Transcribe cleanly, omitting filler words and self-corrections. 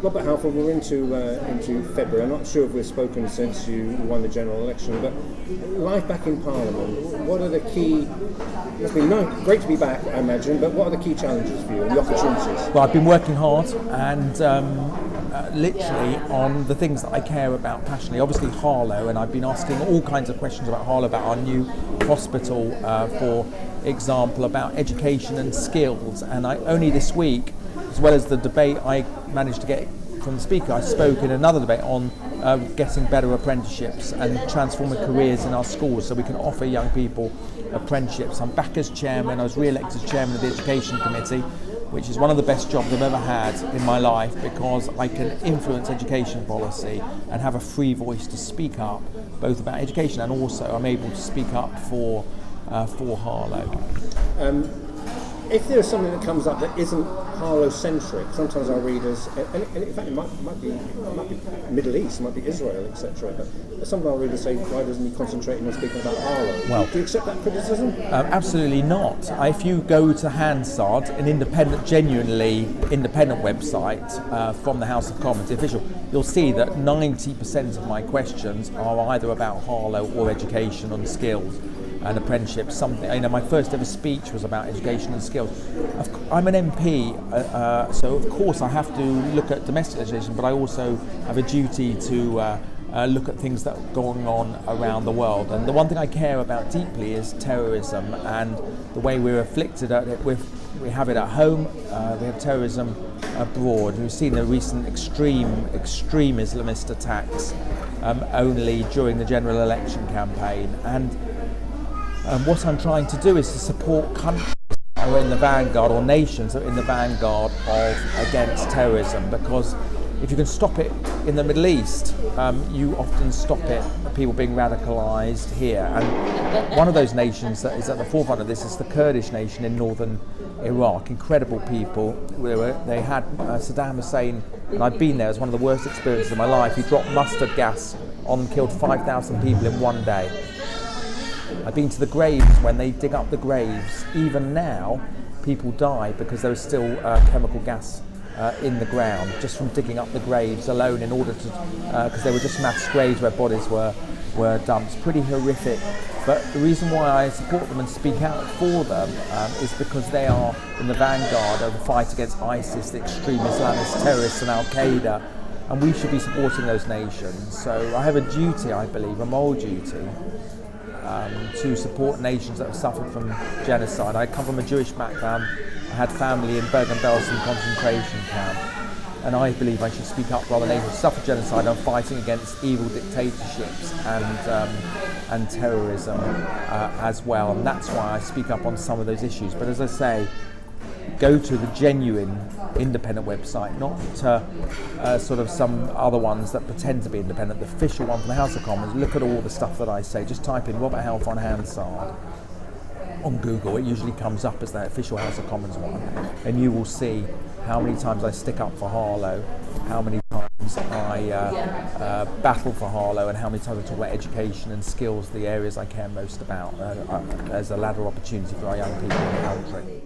Robert Halfon, we're into February. I'm not sure if we've spoken since you won the general election, but life back in Parliament, what are the key... It's been great to be back, I imagine, but what are the key challenges for you and the opportunities? Well, I've been working hard and literally on the things that I care about passionately. Obviously Harlow, and I've been asking all kinds of questions about Harlow, about our new hospital, for example, about education and skills. And only this week, as well as the debate I managed to get from the speaker, I spoke in another debate on getting better apprenticeships and transforming careers in our schools so we can offer young people apprenticeships. I'm back as chairman. I was re-elected as chairman of the Education Committee, which is one of the best jobs I've ever had in my life, because I can influence education policy and have a free voice to speak up both about education, and also I'm able to speak up for Harlow. If there's something that comes up that isn't Harlow-centric, sometimes our readers, and in fact it might be Middle East, it might be Israel, etc., but some of our readers say, why doesn't he concentrate on speaking about Harlow? Well, do you accept that criticism? Absolutely not. If you go to Hansard, an genuinely independent website from the House of Commons, the official, you'll see that 90% of my questions are either about Harlow or education and skills and apprenticeship. Something, my first ever speech was about education and skills. I'm an MP, so of course I have to look at domestic legislation, but I also have a duty to look at things that are going on around the world. And the one thing I care about deeply is terrorism and the way we're afflicted at it. We have it at home, we have terrorism abroad. We've seen the recent extreme Islamist attacks only during the general election campaign. And what I'm trying to do is to support countries that are in the vanguard, or nations that are in the vanguard against terrorism, because if you can stop it in the Middle East, you often stop it, people being radicalised here. And one of those nations that is at the forefront of this is the Kurdish nation in northern Iraq. Incredible people. They had Saddam Hussein, and I've been there, it's one of the worst experiences of my life. He dropped mustard gas on and killed 5,000 people in one day. I've been to the graves when they dig up the graves. Even now, people die because there is still chemical gas in the ground, just from digging up the graves alone, in order to, because they were just mass graves where bodies were dumped. It's pretty horrific. But the reason why I support them and speak out for them is because they are in the vanguard of the fight against ISIS, the extreme Islamist terrorists, and Al Qaeda, and we should be supporting those nations. So I have a duty, I believe, a moral duty, to support nations that have suffered from genocide. I come from a Jewish background. I had family in Bergen-Belsen concentration camp, and I believe I should speak up for other nations who suffer genocide and fighting against evil dictatorships and terrorism as well. And that's why I speak up on some of those issues. But as I say, go to the genuine independent website, not sort of some other ones that pretend to be independent. The official one from the House of Commons. Look at all the stuff that I say. Just type in Robert Halfon Hansard on Google. It usually comes up as the official House of Commons one, and you will see how many times I stick up for Harlow, how many times I battle for Harlow, and how many times I talk about education and skills, the areas I care most about as a ladder opportunity for our young people in the country.